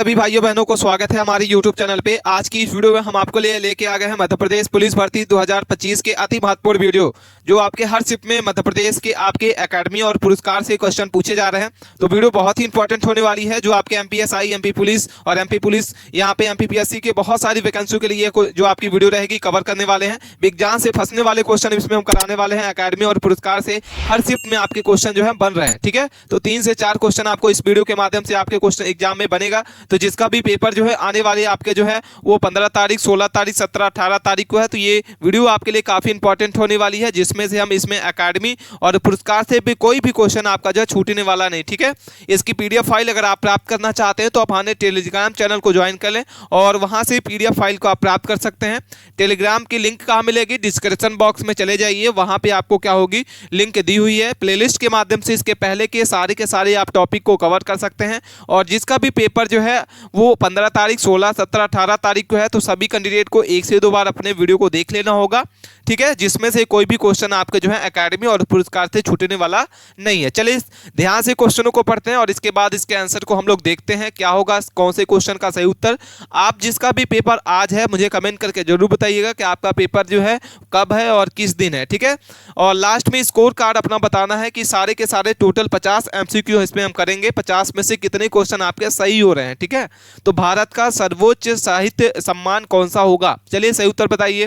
सभी भाइयों बहनों को स्वागत है हमारे YouTube चैनल पे। आज की इस वीडियो में हम आपको लेके आ गए हैं मध्य प्रदेश पुलिस भर्ती 2025 के अति महत्वपूर्ण वीडियो, जो आपके हर शिफ्ट में मध्य प्रदेश के आपके एकेडमी और पुरस्कार से क्वेश्चन पूछे जा रहे हैं। तो वीडियो बहुत ही इंपॉर्टेंट होने वाली है, जो आपके MPSI, MP पुलिस और MP पुलिस, यहाँ पे MPPSC के बहुत सारी वैकेंसियों के लिए जो आपकी वीडियो रहेगी कवर करने वाले हैं। विज्ञान से फंसने वाले क्वेश्चन इसमें हम कराने वाले हैं। एकेडमी और पुरस्कार से हर शिफ्ट में आपके क्वेश्चन जो है बन रहे हैं, ठीक है। तो 3 से 4 क्वेश्चन आपको इस वीडियो के माध्यम से आपके क्वेश्चन एग्जाम में बनेगा। तो जिसका भी पेपर जो है आने वाले आपके जो है वो 15 तारीख, 16 तारीख, 17, 18 तारीख को है। तो ये वीडियो आपके लिए काफी इंपॉर्टेंट होने वाली है, जिसमें से हम इसमें एकेडमी और पुरस्कार से भी कोई भी क्वेश्चन आपका जो है छूटने वाला नहीं, ठीक है। इसकी PDF फाइल अगर आप प्राप्त करना चाहते हैं तो आप हमारे टेलीग्राम चैनल को ज्वाइन कर लें और वहां से PDF फाइल को आप प्राप्त कर सकते हैं। टेलीग्राम की लिंक कहाँ मिलेगी? डिस्क्रिप्शन बॉक्स में चले जाइए, वहां पे आपको क्या होगी लिंक दी हुई है। प्लेलिस्ट के माध्यम से इसके पहले के सारे आप टॉपिक को कवर कर सकते हैं। और जिसका भी पेपर जो है वो 15 तारीख, 16, 17, 18 तारीख को है, तो सभी कैंडिडेट को 1 से 2 बार अपने वीडियो को देख लेना होगा, ठीक है। जिसमें से कोई भी क्वेश्चन आपके जो है एकेडमी और पुरस्कार से छूटने वाला नहीं है। चलिए ध्यान से क्वेश्चनों को पढ़ते हैं और इसके बाद इसके आंसर को हम लोग देखते हैं क्या होगा, कौन से क्वेश्चन का सही उत्तर। आप जिसका भी पेपर आज है मुझे कमेंट करके जरूर बताइएगा कि आपका पेपर जो है कब है और किस दिन है, ठीक है। और लास्ट में स्कोर कार्ड अपना बताना है कि सारे के सारे टोटल 50 MCQ इसमें हम करेंगे, 50 में से कितने क्वेश्चन आपके सही हो रहे हैं, ठीक है। तो भारत का सर्वोच्च साहित्य सम्मान कौन सा होगा? चलिए सही उत्तर बताइए।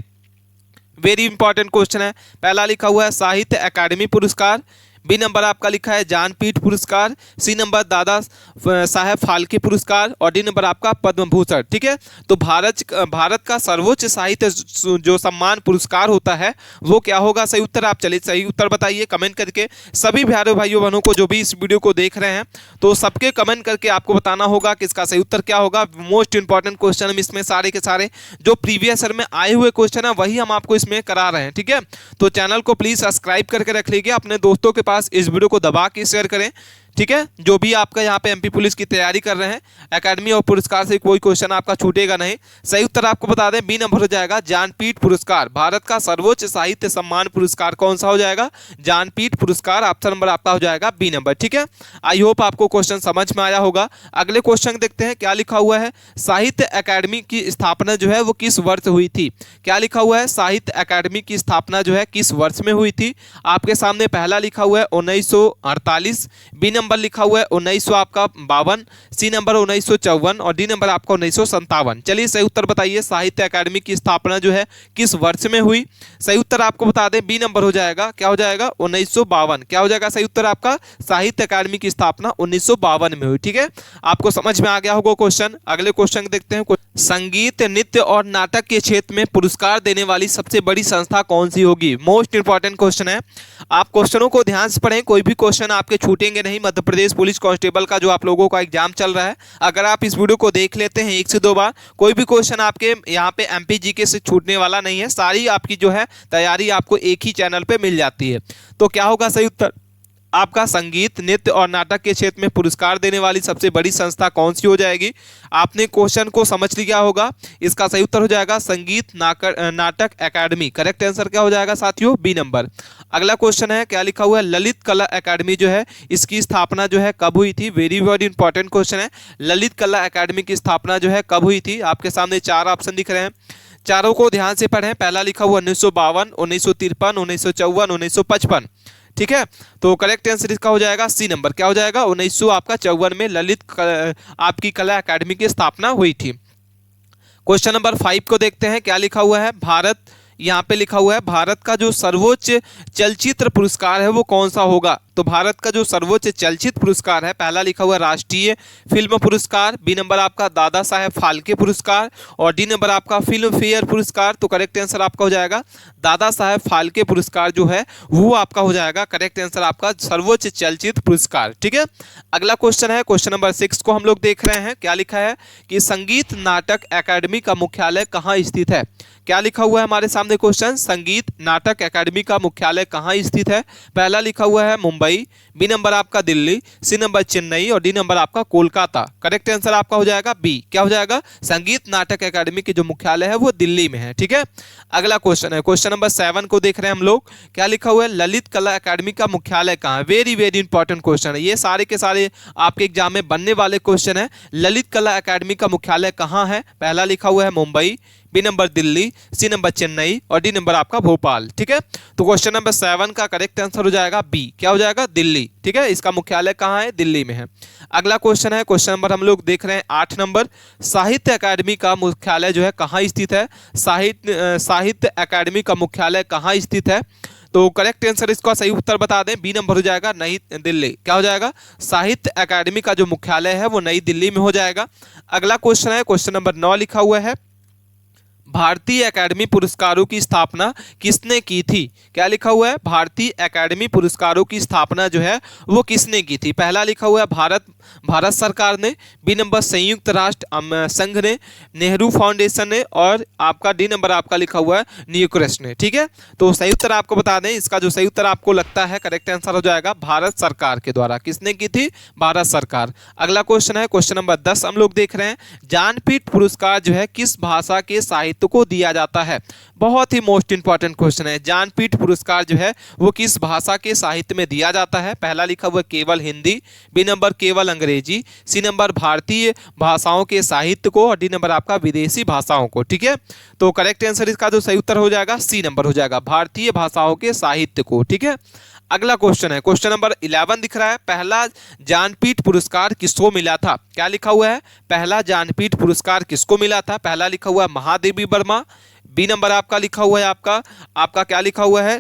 वेरी इंपॉर्टेंट क्वेश्चन है। पहला लिखा हुआ है साहित्य अकादमी पुरस्कार, बी नंबर आपका लिखा है ज्ञानपीठ पुरस्कार, सी नंबर दादा साहेब फाल्के पुरस्कार और डी नंबर आपका पद्म भूषण, ठीक है। तो भारत का सर्वोच्च साहित्य जो सम्मान पुरस्कार होता है वो क्या होगा? सही उत्तर आप चलिए सही उत्तर बताइए कमेंट करके। सभी प्यारे भाइयों बहनों को जो भी इस वीडियो को देख रहे हैं तो सबके कमेंट करके आपको बताना होगा कि इसका सही उत्तर क्या होगा। मोस्ट इंपॉर्टेंट क्वेश्चन हम इसमें सारे के सारे जो प्रीवियस ईयर में आए हुए क्वेश्चन है वही हम आपको इसमें करा रहे हैं, ठीक है। तो चैनल को प्लीज सब्सक्राइब करके रख लीजिए, अपने दोस्तों के इस वीडियो को दबा के शेयर करें, ठीक है। जो भी आपका यहाँ पे MP पुलिस की तैयारी कर रहे हैं, एकेडमी और पुरस्कार से कोई क्वेश्चन आपका छूटेगा नहीं। सही उत्तर आपको बता दें बी नंबर हो जाएगा ज्ञानपीठ पुरस्कार। भारत का सर्वोच्च साहित्य सम्मान पुरस्कार कौन सा हो जाएगा? ज्ञानपीठ पुरस्कार। ऑप्शन नंबर आपका हो जाएगा बी नंबर, ठीक है। आई होप आपको क्वेश्चन समझ में आया होगा। अगले क्वेश्चन देखते हैं क्या लिखा हुआ है। साहित्य अकादमी की स्थापना जो है वो किस वर्ष हुई थी? क्या लिखा हुआ है? साहित्य अकादमी की स्थापना जो है किस वर्ष में हुई थी? आपके सामने पहला लिखा हुआ है 1948, बी नंबर लिखा हुआ है 1952, सी नंबर 1954 और डी नंबर आपका 1957। चलिए सही उत्तर बताइए, साहित्य अकादमी की स्थापना जो है किस वर्ष में हुई? सही उत्तर आपको बता दें बी नंबर हो जाएगा, क्या हो जाएगा? 1952। क्या हो जाएगा सही उत्तर आपका? साहित्य अकादमी की स्थापना 1952 में हुई, ठीक है। आपको समझ में आ गया होगा क्वेश्चन। अगले क्वेश्चन देखते हैं। संगीत, नृत्य और नाटक के क्षेत्र में पुरस्कार देने वाली सबसे बड़ी संस्था कौन सी होगी? मोस्ट इंपॉर्टेंट क्वेश्चन है, आप क्वेश्चनों को ध्यान से पढ़ें, कोई भी क्वेश्चन आपके छूटेंगे नहीं। मध्य प्रदेश पुलिस कांस्टेबल का जो आप लोगों का एग्जाम चल रहा है, अगर आप इस वीडियो को देख लेते हैं 1 से 2 बार, कोई भी क्वेश्चन आपके यहाँ पे MP GK से छूटने वाला नहीं है। सारी आपकी जो है तैयारी आपको एक ही चैनल पे मिल जाती है। तो क्या होगा सही उत्तर आपका? संगीत, नृत्य और नाटक के क्षेत्र में पुरस्कार देने वाली सबसे बड़ी संस्था कौन सी हो जाएगी? आपने क्वेश्चन को समझ लिया होगा। इसका सही उत्तर हो जाएगा संगीत नाटक अकादमी। करेक्ट आंसर क्या हो जाएगा साथियों? B number. अगला क्वेश्चन है क्या लिखा हुआ है। ललित कला अकादमी जो है इसकी स्थापना जो है कब हुई थी? वेरी वेरी इंपॉर्टेंट क्वेश्चन है। ललित कला अकादमी की स्थापना जो है कब हुई थी? आपके सामने 4 ऑप्शन दिख रहे हैं, चारों को ध्यान से पढ़ें। पहला लिखा हुआ 1952, 1953, 1954, 1955, ठीक है। तो करेक्ट आंसर इसका हो जाएगा सी नंबर। क्या हो जाएगा? 1954 में ललित आपकी कला अकादमी की स्थापना हुई थी। क्वेश्चन नंबर 5 को देखते हैं क्या लिखा हुआ है। भारत, यहाँ पे लिखा हुआ है भारत का जो सर्वोच्च चलचित्र पुरस्कार है वो कौन सा होगा? तो भारत का जो सर्वोच्च चलचित्र पुरस्कार है, पहला लिखा हुआ राष्ट्रीय फिल्म पुरस्कार, बी नंबर आपका दादा साहेब फाल्के पुरस्कार और डी नंबर आपका फिल्म फेयर पुरस्कार। तो करेक्ट आंसर आपका हो जाएगा दादा साहेब फाल्के पुरस्कार जो है वो आपका हो जाएगा करेक्ट आंसर आपका सर्वोच्च चलचित्र पुरस्कार, ठीक है। अगला क्वेश्चन है क्वेश्चन नंबर 6 को हम लोग देख रहे हैं। क्या लिखा है कि संगीत नाटक अकादमी का मुख्यालय कहाँ स्थित है? क्या लिखा हुआ है हमारे सामने क्वेश्चन? संगीत नाटक अकादमी का मुख्यालय कहाँ स्थित है? पहला लिखा हुआ है मुंबई, मुंबई, बी नंबर आपका दिल्ली, सी नंबर चेन्नई और डी नंबर आपका कोलकाता। करेक्ट आंसर आपका हो जाएगा बी। क्या हो जाएगा? संगीत नाटक अकादमी की जो मुख्यालय है वो दिल्ली में है। ठीक है, अगला क्वेश्चन है, क्वेश्चन नंबर 7 को देख रहे हैं हम लोग। क्या लिखा हुआ है? ललित कला अकादमी का मुख्यालय कहाँ है? वेरी वेरी इंपॉर्टेंट क्वेश्चन है, ये सारे के सारे आपके एग्जाम में बनने वाले क्वेश्चन है। ललित कला अकादमी का मुख्यालय कहाँ है? पहला लिखा हुआ है Mumbai, B number Delhi, C number Chennai और डी नंबर आपका भोपाल। ठीक है, तो क्वेश्चन नंबर 7 का करेक्ट आंसर हो जाएगा बी। क्या हो जाएगा? दिल्ली। ठीक है, इसका मुख्यालय कहाँ है? दिल्ली में है। अगला क्वेश्चन है, क्वेश्चन नंबर हम लोग देख रहे हैं 8 नंबर। साहित्य अकादमी का मुख्यालय जो है कहाँ स्थित है? साहित्य अकादमी का मुख्यालय कहाँ स्थित है? तो करेक्ट आंसर, इसका सही उत्तर बता दें, बी नंबर हो जाएगा नई दिल्ली। क्या हो जाएगा? साहित्य अकादमी का जो मुख्यालय है वो नई दिल्ली में हो जाएगा। अगला क्वेश्चन है, क्वेश्चन नंबर 9 लिखा हुआ है, भारतीय एकेडमी पुरस्कारों की स्थापना किसने की थी? क्या लिखा हुआ है? भारतीय एकेडमी पुरस्कारों की स्थापना जो है वो किसने की थी? पहला लिखा हुआ है भारत सरकार ने, बी नंबर संयुक्त राष्ट्र संघ ने, नेहरू फाउंडेशन ने और आपका डी नंबर आपका लिखा हुआ है न्यूक्रेस्ट ने। ठीक है, तो सही उत्तर आपको बता दें, इसका जो सही उत्तर आपको लगता है करेक्ट आंसर हो जाएगा भारत सरकार के द्वारा। किसने की थी? भारत सरकार। अगला क्वेश्चन है, क्वेश्चन नंबर 10 हम लोग देख रहे हैं, ज्ञानपीठ पुरस्कार जो है किस भाषा के साहित्य को दिया जाता है? बहुत ही मोस्ट इंपॉर्टेंट क्वेश्चन है। ज्ञानपीठ पुरस्कार जो है वो किस भाषा के साहित्य में दिया जाता है? पहला लिखा हुआ केवल हिंदी, बी नंबर केवल अंग्रेजी, सी नंबर भारतीय भाषाओं के साहित्य को और डी नंबर आपका विदेशी भाषाओं को। ठीक है, तो करेक्ट आंसर इसका जो सही उत्तर हो जाएगा सी नंबर हो जाएगा, भारतीय भाषाओं के साहित्य को। ठीक है, अगला क्वेश्चन है, क्वेश्चन नंबर 11 दिख रहा है, पहला ज्ञानपीठ पुरस्कार किसको मिला था? क्या लिखा हुआ है? पहला ज्ञानपीठ पुरस्कार किसको मिला था? पहला लिखा हुआ है महादेवी वर्मा, बी नंबर आपका लिखा हुआ है आपका क्या लिखा हुआ है?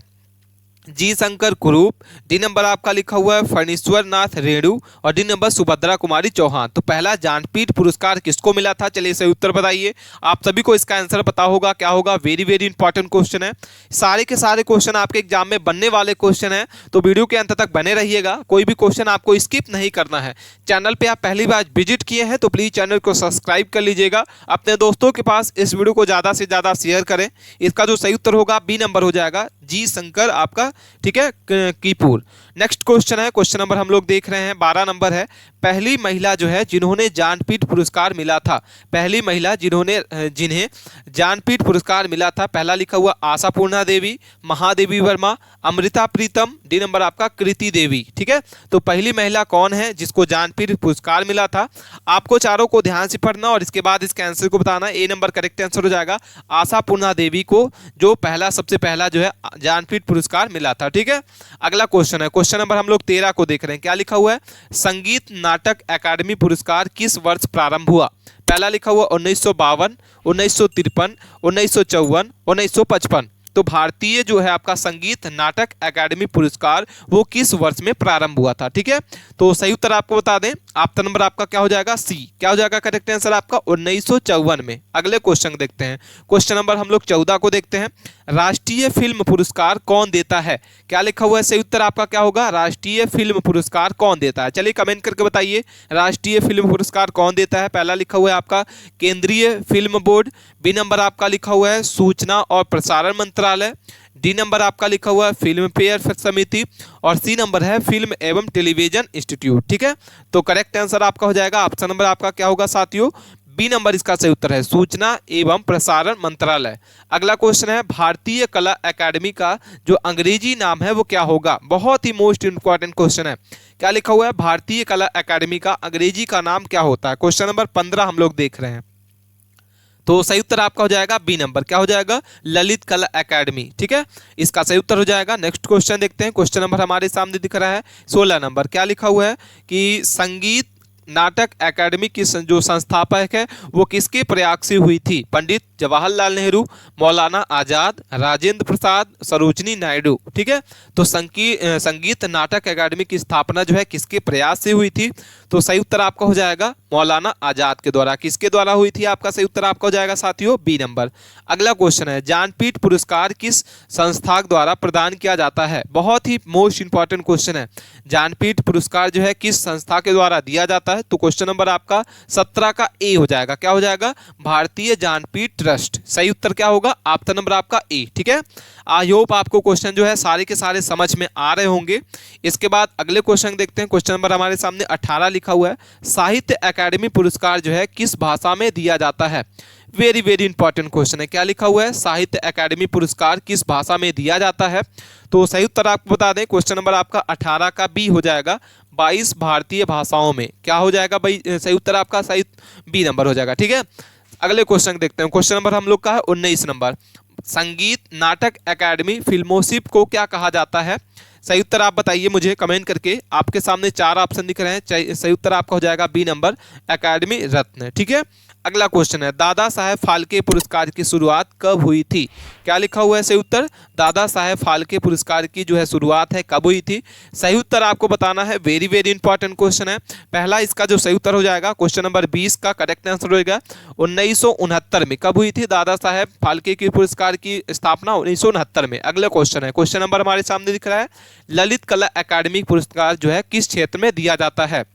जी शंकर कुरूप, डी नंबर आपका लिखा हुआ है फणीश्वर नाथ रेणु और डी नंबर सुभद्रा कुमारी चौहान। तो पहला ज्ञानपीठ पुरस्कार किसको मिला था? चलिए सही उत्तर बताइए। आप सभी को इसका आंसर पता होगा, क्या होगा? वेरी वेरी इंपॉर्टेंट क्वेश्चन है, सारे के सारे क्वेश्चन आपके एग्जाम में बनने वाले क्वेश्चन है, तो वीडियो के अंत तक बने रहिएगा, कोई भी क्वेश्चन आपको स्किप नहीं करना है। चैनल पर आप पहली बार विजिट किए हैं तो प्लीज चैनल को सब्सक्राइब कर लीजिएगा, अपने दोस्तों के पास इस वीडियो को ज्यादा से ज्यादा शेयर करें। इसका जो सही उत्तर होगा बी नंबर हो जाएगा, जी शंकर आपका। ठीक है, कीपुर। नेक्स्ट क्वेश्चन है, क्वेश्चन नंबर हम लोग देख रहे हैं 12 नंबर है, पहली महिला जो है जिन्होंने ज्ञानपीठ पुरस्कार मिला था, पहली महिला जिन्हें ज्ञानपीठ पुरस्कार मिला था, पहला लिखा हुआ आशापूर्णा देवी, महादेवी वर्मा, अमृता प्रीतम, डी नंबर आपका कृति देवी। ठीक है, तो पहली महिला कौन है जिसको ज्ञानपीठ पुरस्कार मिला था? आपको चारों को ध्यान से पढ़ना और इसके बाद इसके आंसर को बताना। ए नंबर करेक्ट आंसर हो जाएगा आशापूर्णा देवी को जो सबसे पहला जो है ज्ञानपीठ पुरस्कार मिला था। ठीक है, अगला क्वेश्चन है, क्वेश्चन नंबर हम लोग 13 को देख रहे हैं। क्या लिखा हुआ है? संगीत नाटक अकादमी पुरस्कार किस वर्ष प्रारंभ हुआ? पहला लिखा हुआ 1952, 1953, 1954, 1955। तो भारतीय जो है आपका संगीत नाटक अकादमी पुरस्कार वो किस वर्ष में प्रारंभ हुआ था? ठीक है, तो सही उत्तर आपको बता दें, ऑप्शन नंबर आपका क्या हो जाएगा? सी। क्या हो जाएगा करेक्ट आंसर आपका? 1954 में। अगले क्वेश्चन देखते हैं, क्वेश्चन नंबर हम लोग 14 को देखते हैं, राष्ट्रीय फिल्म पुरस्कार कौन देता है? क्या लिखा हुआ है? सही उत्तर आपका क्या होगा? राष्ट्रीय फिल्म पुरस्कार कौन देता है? चलिए कमेंट करके बताइए, राष्ट्रीय फिल्म पुरस्कार कौन देता है? पहला लिखा हुआ है आपका केंद्रीय फिल्म बोर्ड, बी नंबर आपका लिखा हुआ है सूचना और प्रसारण मंत्रालय, डी नंबर आपका लिखा हुआ है फिल्म फेयर समिति और सी नंबर है फिल्म एवं टेलीविजन इंस्टीट्यूट। ठीक है, तो करेक्ट आंसर आपका हो जाएगा, ऑप्शन नंबर आपका क्या होगा साथियों? बी नंबर इसका सही उत्तर है, सूचना एवं प्रसारण मंत्रालय। अगला क्वेश्चन है, भारतीय कला अकादमी का जो अंग्रेजी नाम है वो क्या होगा? बहुत ही मोस्ट इंपॉर्टेंट क्वेश्चन है। क्या लिखा हुआ है? भारतीय कला अकादमी का अंग्रेजी का नाम क्या होता है? क्वेश्चन नंबर 15 हम लोग देख रहे हैं, तो सही उत्तर आपका हो जाएगा बी नंबर। क्या हो जाएगा? ललित कला अकादमी। ठीक है, इसका सही उत्तर हो जाएगा। नेक्स्ट क्वेश्चन देखते हैं, क्वेश्चन नंबर हमारे सामने दिख रहा है 16 नंबर। क्या लिखा हुआ है कि संगीत नाटक अकादमी की जो संस्थापक है वो किसके प्रयास से हुई थी? पंडित जवाहरलाल नेहरू, मौलाना आजाद, राजेंद्र प्रसाद, सरोजनी नायडू। ठीक है, तो संगीत नाटक अकादमी की स्थापना जो है किसके प्रयास से हुई थी? तो सही उत्तर आपका हो जाएगा मौलाना आजाद के द्वारा। किसके द्वारा हुई थी? आपका सही उत्तर आपका हो जाएगा साथियों बी नंबर। अगला क्वेश्चन है, ज्ञानपीठ पुरस्कार किस संस्था द्वारा प्रदान किया जाता है? बहुत ही मोस्ट इंपॉर्टेंट क्वेश्चन है। ज्ञानपीठ पुरस्कार जो है किस संस्था के द्वारा दिया जाता है? तो क्वेश्चन नंबर आपका 17 का ए हो जाएगा। क्या हो जाएगा? भारतीय ज्ञानपीठ ट्रस्ट। सही उत्तर क्या होगा? ऑप्शन नंबर आपका ए। ठीक है, आई होप आपको क्वेश्चन जो है सारे के सारे समझ में आ रहे होंगे। इसके बाद अगले क्वेश्चन देखते हैं। क्वेश्चन नंबर हमारे सामने 18 लिखा हुआ है, साहित्य अकादमी पुरस्कार जो है किस भाषा में दिया जाता है? वेरी वेरी इंपॉर्टेंट क्वेश्चन है। क्या लिखा हुआ है? साहित्य अकादमी पुरस्कार किस भाषा में दिया जाता है? तो सही उत्तर आपको बता दें, क्वेश्चन नंबर आपका 18 का बी हो जाएगा, 22 भारतीय भाषाओं में। क्या हो जाएगा भाई? सही उत्तर आपका सही बी नंबर हो जाएगा। ठीक है, अगले क्वेश्चन देखते हैं। क्वेश्चन नंबर हम लोग का है 19 नंबर, संगीत नाटक अकादमी फेलोशिप को क्या कहा जाता है? सही उत्तर आप बताइए मुझे कमेंट करके। आपके सामने 4 ऑप्शन दिख रहे हैं, सही उत्तर आपका हो जाएगा बी नंबर, अकादमी रत्न। ठीक है, अगला क्वेश्चन है, दादा साहेब फाल्के पुरस्कार की शुरुआत कब हुई थी? क्या लिखा हुआ है? सही उत्तर दादा साहेब फाल्के पुरस्कार की जो है शुरुआत है कब हुई थी? सही उत्तर आपको बताना है। वेरी वेरी इंपॉर्टेंट क्वेश्चन है। पहला इसका जो सही उत्तर हो जाएगा, क्वेश्चन नंबर 20 का करेक्ट आंसर होगा 1969 में। कब हुई थी दादा साहेब फाल्के की पुरस्कार की स्थापना? 1969 में। अगला क्वेश्चन है, क्वेश्चन नंबर हमारे सामने दिख रहा है, ललित कला अकादमी पुरस्कार जो है किस क्षेत्र में दिया जाता है?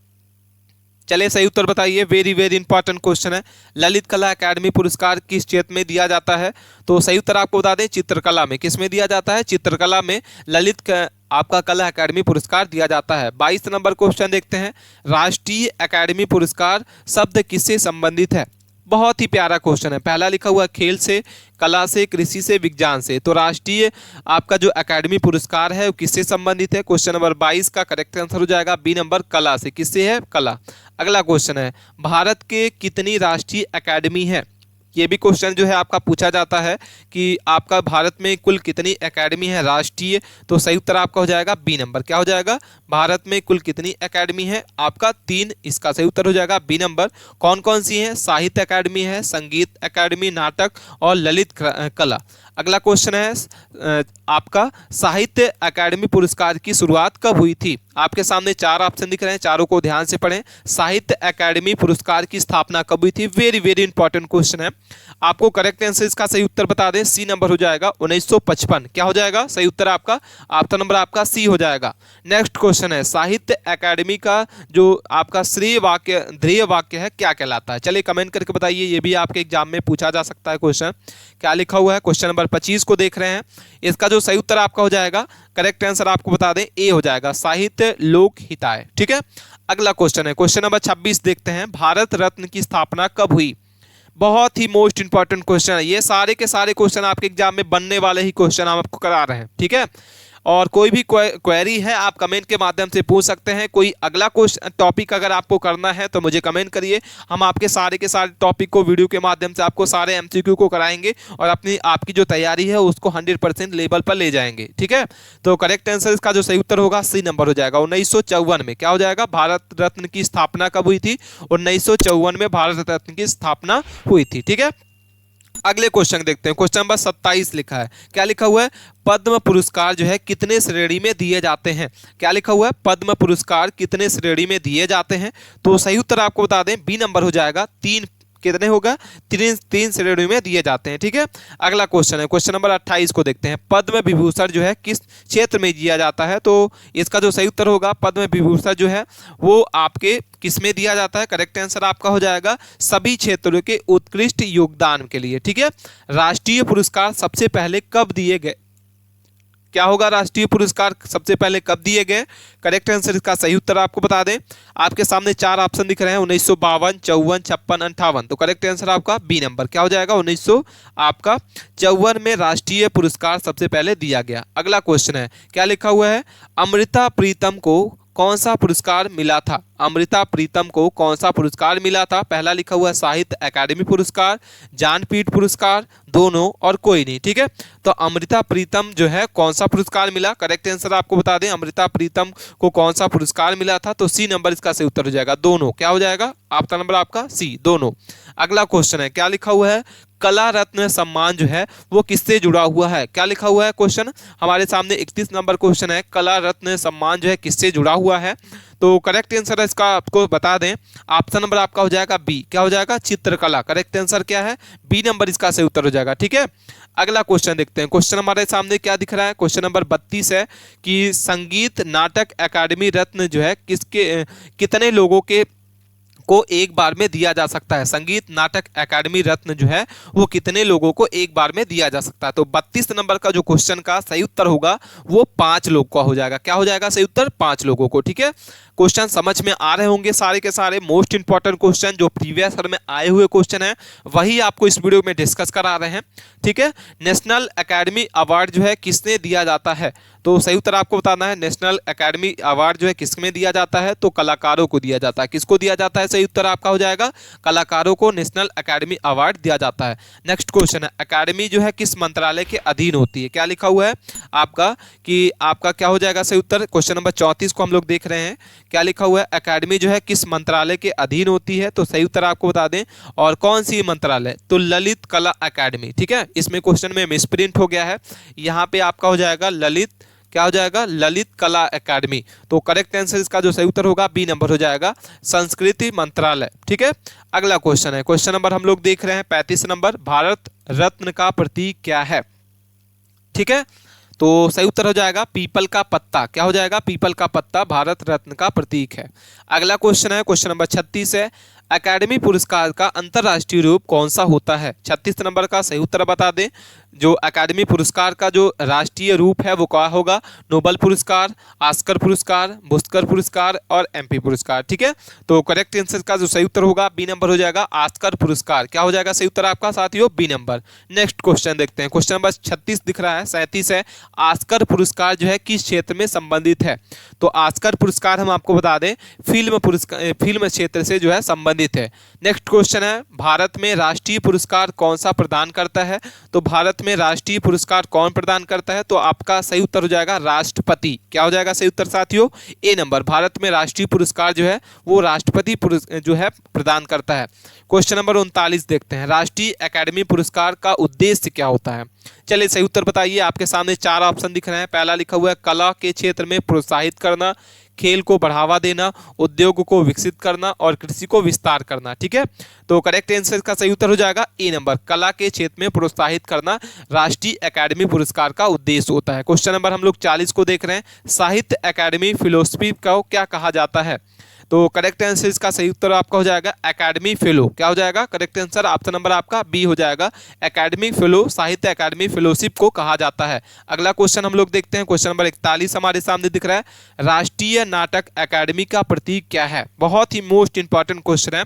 चलिए सही उत्तर बताइए। वेरी वेरी इंपॉर्टेंट क्वेश्चन है, ललित कला अकादमी पुरस्कार किस क्षेत्र में दिया जाता है? तो सही उत्तर आपको बता दें, चित्रकला में। किस में दिया जाता है? चित्रकला में ललित आपका कला अकादमी पुरस्कार दिया जाता है। 22 नंबर क्वेश्चन देखते हैं, राष्ट्रीय अकादमी पुरस्कार शब्द किससे संबंधित है? बहुत ही प्यारा क्वेश्चन है। पहला लिखा हुआ खेल से, कला से, कृषि से, विज्ञान से। तो राष्ट्रीय आपका जो अकादमी पुरस्कार है वो किससे संबंधित है? क्वेश्चन नंबर 22 का करेक्ट आंसर हो जाएगा बी नंबर, कला से। किससे है? कला। अगला क्वेश्चन है, भारत के कितनी राष्ट्रीय अकादमी है? ये भी क्वेश्चन जो है आपका पूछा जाता है कि आपका भारत में कुल कितनी एकेडमी है राष्ट्रीय? तो सही उत्तर आपका हो जाएगा बी नंबर। क्या हो जाएगा? भारत में कुल कितनी एकेडमी है? आपका 3। इसका सही उत्तर हो जाएगा बी नंबर। कौन कौन सी है? साहित्य अकादमी है, संगीत अकादमी, नाटक और ललित कला। अगला क्वेश्चन है आपका, साहित्य अकादमी पुरस्कार की शुरुआत कब हुई थी? आपके सामने 4 ऑप्शन दिख रहे हैं, चारों को ध्यान से पढ़ें। साहित्य अकादमी पुरस्कार की स्थापना कब हुई थी? वेरी वेरी इंपॉर्टेंट क्वेश्चन है। आपको करेक्ट आंसर इसका सही उत्तर बता दें, सी नंबर हो जाएगा 1955। क्या हो जाएगा? सही उत्तर आपका ऑप्शन नंबर आपका सी हो जाएगा। नेक्स्ट क्वेश्चन है, साहित्य अकादमी का जो आपका श्रेय वाक्य, ध्येय वाक्य है क्या कहलाता है? चलिए कमेंट करके बताइए, ये भी आपके एग्जाम में पूछा जा सकता है क्वेश्चन। क्या लिखा हुआ है? क्वेश्चन नंबर 25 को देख रहे हैं। इसका जो सही उत्तर आपका हो जाएगा, करेक्ट आंसर आपको बता दें, ए हो जाएगा, साहित्य लोक हिताय। ठीक है, अगला क्वेश्चन है, क्वेश्चन नंबर 26 देखते हैं, भारत रत्न की स्थापना कब हुई? बहुत ही मोस्ट इंपॉर्टेंट क्वेश्चन है। ये सारे के सारे क्वेश्चन आपके एग्जाम में बनने वाले ही क्वेश्चन हम आपको करा रहे हैं। ठीक है, और कोई भी क्वेरी है आप कमेंट के माध्यम से पूछ सकते हैं। कोई अगला क्वेश्चन टॉपिक अगर आपको करना है तो मुझे कमेंट करिए, हम आपके सारे के सारे टॉपिक को वीडियो के माध्यम से आपको सारे एमसीक्यू को कराएंगे और आपकी जो तैयारी है उसको 100% लेवल पर ले जाएंगे। ठीक है, तो करेक्ट आंसर इसका जो सही उत्तर होगा सी नंबर हो जाएगा, 1954 में। क्या हो जाएगा? भारत रत्न की स्थापना कब हुई थी? 1954 में भारत रत्न की स्थापना हुई थी। ठीक है, अगले क्वेश्चन देखते हैं। क्वेश्चन नंबर 27 लिखा है। क्या लिखा हुआ है? पद्म पुरस्कार जो है कितने श्रेणी में दिए जाते हैं? क्या लिखा हुआ है? पद्म पुरस्कार कितने श्रेणी में दिए जाते हैं? तो सही उत्तर आपको बता दें, बी नंबर हो जाएगा, 3। कितने होगा? 3 श्रेणी में दिए जाते हैं। ठीक है, अगला क्वेश्चन है, क्वेश्चन नंबर 28 को देखते हैं। पद्म विभूषण जो है किस क्षेत्र में दिया जाता है? तो इसका जो सही उत्तर होगा, पद्म विभूषण जो है वो आपके किस में दिया जाता है? करेक्ट आंसर आपका हो जाएगा सभी क्षेत्रों के उत्कृष्ट योगदान के लिए। ठीक है, राष्ट्रीय पुरस्कार सबसे पहले कब दिए गए? क्या होगा? राष्ट्रीय पुरस्कार सबसे पहले कब दिए गए? करेक्ट आंसर इसका सही उत्तर आपको बता दें, आपके सामने 4 ऑप्शन दिख रहे हैं, 1952, 54, 56, 58। तो करेक्ट आंसर आपका बी नंबर। क्या हो जाएगा? 1954 में राष्ट्रीय पुरस्कार सबसे पहले दिया गया। अगला क्वेश्चन है, क्या लिखा हुआ है? अमृता प्रीतम को कौन सा पुरस्कार मिला था? अमृता प्रीतम को कौन सा पुरस्कार मिला था? पहला लिखा हुआ है साहित्य अकादमी पुरस्कार, ज्ञानपीठ पुरस्कार, दोनों और कोई नहीं। ठीक है, तो अमृता प्रीतम जो है कौन सा पुरस्कार मिला? करेक्ट आंसर आपको बता दें, अमृता प्रीतम को कौन सा पुरस्कार मिला था? तो सी नंबर इसका सही उत्तर हो जाएगा, दोनों। क्या हो जाएगा? आपका नंबर आपका सी, दोनों। अगला क्वेश्चन है, क्या लिखा हुआ है? कला रत्न सम्मान जो है वो किससे जुड़ा हुआ है? क्या लिखा हुआ है? क्वेश्चन हमारे सामने 31 नंबर क्वेश्चन है, कला रत्न सम्मान जो है किससे जुड़ा हुआ है? तो करेक्ट आंसर इसका आपको बता दें, ऑप्शन नंबर आपका हो जाएगा बी। क्या हो जाएगा? चित्रकला। करेक्ट आंसर क्या है? बी नंबर इसका सही उत्तर हो जाएगा। ठीक है, अगला क्वेश्चन देखते हैं। क्वेश्चन हमारे सामने क्या दिख रहा है? क्वेश्चन नंबर 32 है कि संगीत नाटक अकादमी रत्न जो है किसके कितने लोगों के को एक बार में दिया जा सकता है? संगीत नाटक अकादमी रत्न जो है वो कितने लोगों को एक बार में दिया जा सकता है? तो 32 नंबर का जो क्वेश्चन का सही उत्तर होगा वो 5 लोग का हो जाएगा। क्या हो जाएगा सही उत्तर? 5 लोगों को। ठीक है, क्वेश्चन समझ में आ रहे होंगे सारे के सारे। मोस्ट इंपॉर्टेंट क्वेश्चन जो प्रीवियस ईयर में आए हुए क्वेश्चन है वही आपको इस वीडियो में डिस्कस करा रहे हैं। ठीक है, नेशनल एकेडमी अवार्ड जो है किसने दिया जाता है? तो सही उत्तर आपको बताना है। नेशनल एकेडमी अवार्ड जो है किसमें दिया जाता है? तो कलाकारों को दिया जाता है। किसको दिया जाता है? सही उत्तर आपका हो जाएगा कलाकारों को नेशनल एकेडमी अवार्ड दिया जाता है। नेक्स्ट क्वेश्चन है, एकेडमी जो है किस मंत्रालय के अधीन होती है? क्या लिखा हुआ है आपका कि आपका क्या हो जाएगा सही उत्तर? क्वेश्चन नंबर 34 को हम लोग देख रहे हैं। क्या लिखा हुआ है? एकेडमी जो है किस मंत्रालय के अधीन होती है? तो सही उत्तर आपको बता दें, और कौन सी मंत्रालय? तो ललित कला अकेडमी। ठीक है, इसमें क्वेश्चन में मिसप्रिंट हो गया है, यहाँ पे आपका हो जाएगा ललित, क्या हो जाएगा? ललित कला अकेडमी। तो करेक्ट आंसर इसका जो सही उत्तर होगा बी नंबर हो जाएगा संस्कृति मंत्रालय। ठीक है, अगला क्वेश्चन है, क्वेश्चन नंबर हम लोग देख रहे हैं 35 नंबर, भारत रत्न का प्रतीक क्या है? ठीक है, तो सही उत्तर हो जाएगा पीपल का पत्ता। क्या हो जाएगा? पीपल का पत्ता भारत रत्न का प्रतीक है। अगला क्वेश्चन है, क्वेश्चन नंबर 36 है, एकेडमी पुरस्कार का अंतर्राष्ट्रीय रूप कौन सा होता है? 36 नंबर का सही उत्तर बता दें, जो एकेडमी पुरस्कार का जो राष्ट्रीय रूप है वो क्या होगा? नोबल पुरस्कार, ऑस्कर पुरस्कार, बुस्कर पुरस्कार और एमपी पुरस्कार। ठीक है, तो करेक्ट आंसर का जो सही उत्तर होगा बी नंबर हो जाएगा ऑस्कर पुरस्कार। क्या हो जाएगा सही उत्तर आपका साथियों? B number. नेक्स्ट क्वेश्चन देखते हैं, क्वेश्चन नंबर 36 दिख रहा है, 37 है, ऑस्कर पुरस्कार जो है किस क्षेत्र में संबंधित है? तो ऑस्कर पुरस्कार हम आपको बता दें फिल्म पुरस्कार, फिल्म क्षेत्र से जो है संबंधित है। नेक्स्ट क्वेश्चन है, भारत में राष्ट्रीय पुरस्कार कौन सा प्रदान करता है? तो भारत में राष्ट्रीय पुरस्कार कौन प्रदान करता है? तो आपका सही उत्तर हो जाएगा राष्ट्रपति। क्या हो जाएगा सही उत्तर साथियों? ए नंबर। भारत में राष्ट्रीय पुरस्कार जो है वो राष्ट्रपति जो है प्रदान करता है। क्वेश्चन नंबर 39 देखते हैं, राष्ट्रीय एकेडमी पुरस्कार का उद्देश्य क्या होता है? चलिए सही उत्तर बताइए। आपके सामने 4 ऑप्शन दिख रहे हैं। पहला लिखा हुआ है कला के क्षेत्र में प्रोत्साहित करना, खेल को बढ़ावा देना, उद्योग को विकसित करना और कृषि को विस्तार करना। ठीक है, तो करेक्ट आंसर का सही उत्तर हो जाएगा ए नंबर, कला के क्षेत्र में प्रोत्साहित करना राष्ट्रीय एकेडमी पुरस्कार का उद्देश्य होता है। क्वेश्चन नंबर हम लोग 40 को देख रहे हैं, साहित्य एकेडमी फिलोसफी को क्या कहा जाता है? तो करेक्ट आंसर इसका सही उत्तर आपका हो जाएगा एकेडमी फेलो। क्या हो जाएगा? करेक्ट आंसर ऑप्शन नंबर आपका बी हो जाएगा, एकेडमी फेलो, साहित्य एकेडमी फेलोशिप को कहा जाता है। अगला क्वेश्चन हम लोग देखते हैं, क्वेश्चन नंबर 41 हमारे सामने दिख रहा है, राष्ट्रीय नाटक अकादमी का प्रतीक क्या है? बहुत ही मोस्ट इंपॉर्टेंट क्वेश्चन है।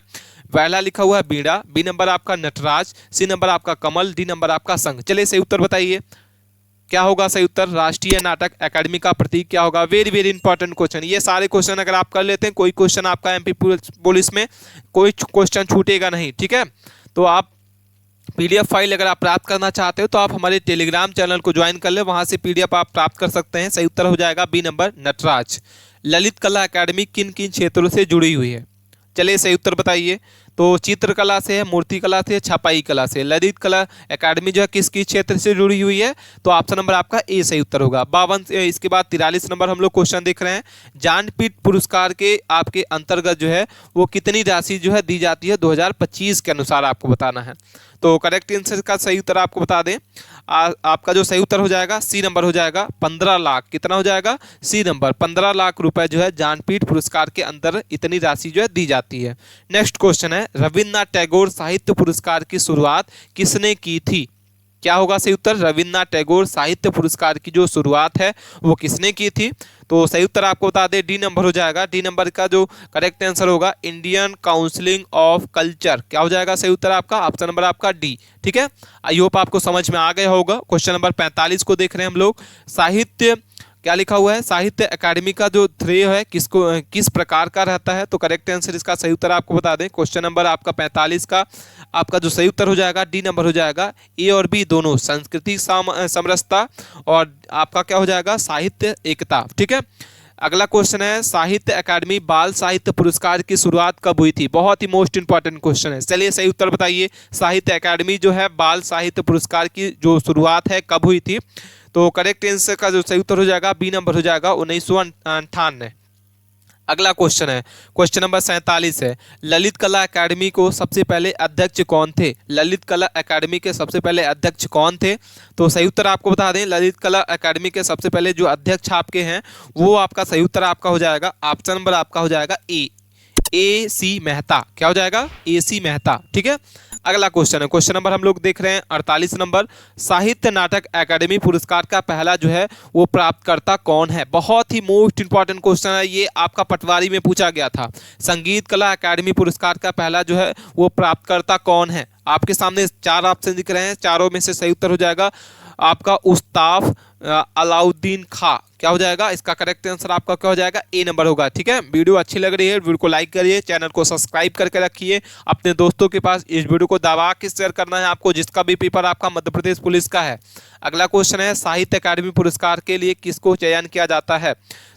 पहला लिखा हुआ है बीड़ा, बी नंबर आपका नटराज, सी नंबर आपका कमल, डी नंबर आपका संघ। चलिए सही उत्तर बताइए, क्या होगा सही उत्तर? राष्ट्रीय नाटक अकादमी का प्रतीक क्या होगा? Very very important question. ये सारे क्वेश्चन अगर आप कर लेते हैं, कोई क्वेश्चन आपका एमपी पुलिस में कोई क्वेश्चन छूटेगा नहीं। ठीक है, तो आप पीडीएफ फाइल अगर आप प्राप्त करना चाहते हो तो आप हमारे टेलीग्राम चैनल को ज्वाइन कर ले, वहां से पीडीएफ आप प्राप्त कर सकते हैं। सही उत्तर हो जाएगा बी नंबर नटराज। ललित कला अकादमी किन किन क्षेत्रों से जुड़ी हुई है? चलिए सही उत्तर बताइए। तो चित्रकला से है, मूर्ति कला से, छपाई कला से। ललित कला अकादमी जो है किस किस क्षेत्र से जुड़ी हुई है? तो ऑप्शन नंबर आपका ए सही उत्तर होगा। 52 इसके बाद 43 नंबर हम लोग क्वेश्चन देख रहे हैं, ज्ञानपीठ पुरस्कार के आपके अंतर्गत जो है वो कितनी राशि जो है दी जाती है 2025 के अनुसार आपको बताना है। तो करेक्ट आंसर का सही उत्तर आपको बता दें, आपका जो सही उत्तर हो जाएगा सी नंबर हो जाएगा 15 लाख। कितना हो जाएगा? सी नंबर 15 लाख रुपए जो है ज्ञानपीठ पुरस्कार के अंदर इतनी राशि जो है दी जाती है। नेक्स्ट क्वेश्चन है, रविन्द्रनाथ टैगोर साहित्य पुरस्कार की शुरुआत किसने की थी? क्या होगा सही उत्तर? रविन्द्रनाथ टैगोर साहित्य पुरस्कार की जो शुरुआत है वो किसने की थी? तो सही उत्तर आपको बता दें डी नंबर हो जाएगा। डी नंबर का जो करेक्ट आंसर होगा इंडियन काउंसिलिंग ऑफ कल्चर। क्या हो जाएगा सही उत्तर आपका? ऑप्शन नंबर आपका डी। ठीक है, आई होप आपको समझ में आ गया होगा। क्वेश्चन नंबर 45 को देख रहे हैं हम लोग, साहित्य क्या लिखा हुआ है? साहित्य अकादमी का जो श्रेय है किस प्रकार का रहता है? तो करेक्ट आंसर इसका सही उत्तर आपको बता दें, क्वेश्चन नंबर आपका 45 का आपका जो सही उत्तर हो जाएगा डी नंबर हो जाएगा, ए और बी दोनों, संस्कृति समरसता और आपका क्या हो जाएगा? साहित्य एकता। ठीक है, अगला क्वेश्चन है, साहित्य अकादमी बाल साहित्य पुरस्कार की शुरुआत कब हुई थी? बहुत ही मोस्ट इंपॉर्टेंट क्वेश्चन है। चलिए सही उत्तर बताइए, साहित्य अकादमी जो है बाल साहित्य पुरस्कार की जो शुरुआत है कब हुई थी? तो करेक्ट आंसर का जो सही उत्तर हो जाएगा बी नंबर हो जाएगा 1998। अगला क्वेश्चन है, क्वेश्चन नंबर 47 है, ललित कला एकेडमी को सबसे पहले अध्यक्ष कौन थे? ललित कला एकेडमी के सबसे पहले अध्यक्ष कौन थे? तो सही उत्तर आपको बता दें, ललित कला एकेडमी के सबसे पहले जो अध्यक्ष आपके हैं वो आपका सही उत्तर आपका हो जाएगा, ऑप्शन नंबर आपका हो जाएगा ए सी मेहता। क्या हो जाएगा? ए सी मेहता। ठीक है, अगला क्वेश्चन है, क्वेश्चन नंबर हम लोग देख रहे हैं 48 नंबर, साहित्य नाटक अकादमी पुरस्कार का पहला जो है वो प्राप्तकर्ता कौन है? बहुत ही मोस्ट इंपॉर्टेंट क्वेश्चन है ये, आपका पटवारी में पूछा गया था। संगीत कला अकादमी पुरस्कार का पहला जो है वो प्राप्तकर्ता कौन है? आपके सामने 4 ऑप्शन दिख रहे हैं, चारों में से सही उत्तर हो जाएगा आपका उस्ताफ अलाउद्दीन खां। क्या हो जाएगा? इसका करेक्ट आंसर आपका क्या हो जाएगा? ए नंबर होगा। ठीक है, वीडियो अच्छी लग रही है वीडियो को लाइक करिए, चैनल को सब्सक्राइब करके रखिए, अपने दोस्तों के पास इस वीडियो को दबा के शेयर करना है आपको, जिसका भी पेपर आपका मध्य प्रदेश पुलिस का है। अगला क्वेश्चन है, साहित्य अकादमी पुरस्कार के लिए किसको चयन किया जाता है?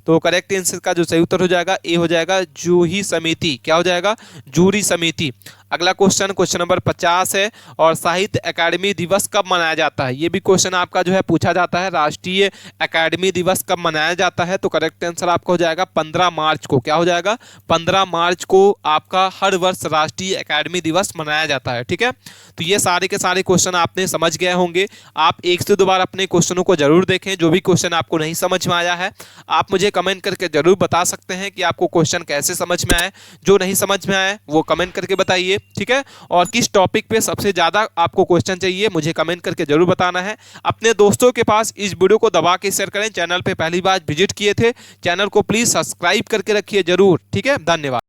तो करेक्ट आंसर का जो सही उत्तर हो जाएगा ए हो जाएगा, जूही समिति। क्या हो जाएगा? जूरी समिति। अगला क्वेश्चन, क्वेश्चन नंबर 50 है, और साहित्य अकादमी दिवस कब मनाया जाता है? ये भी क्वेश्चन आपका जो है पूछा जाता है, राष्ट्रीय अकादमी दिवस कब मनाया जाता है? तो करेक्ट आंसर आपका हो जाएगा 15 मार्च को। क्या हो जाएगा? 15 मार्च को आपका हर वर्ष राष्ट्रीय अकादमी दिवस मनाया जाता है। ठीक है, तो ये सारे के सारे क्वेश्चन आपने समझ गए होंगे। आप एक से दो बार अपने क्वेश्चनों को जरूर देखें, जो भी क्वेश्चन आपको नहीं समझ में आया है आप मुझे कमेंट करके जरूर बता सकते हैं कि आपको क्वेश्चन कैसे समझ में आए। जो नहीं समझ में आए वो कमेंट करके बताइए। ठीक है, और किस टॉपिक पे सबसे ज्यादा आपको क्वेश्चन चाहिए मुझे कमेंट करके जरूर बताना है। अपने दोस्तों के पास इस वीडियो को दबा के शेयर करें। चैनल पे पहली बार विजिट किए थे, चैनल को प्लीज सब्सक्राइब करके रखिए जरूर। ठीक है, धन्यवाद।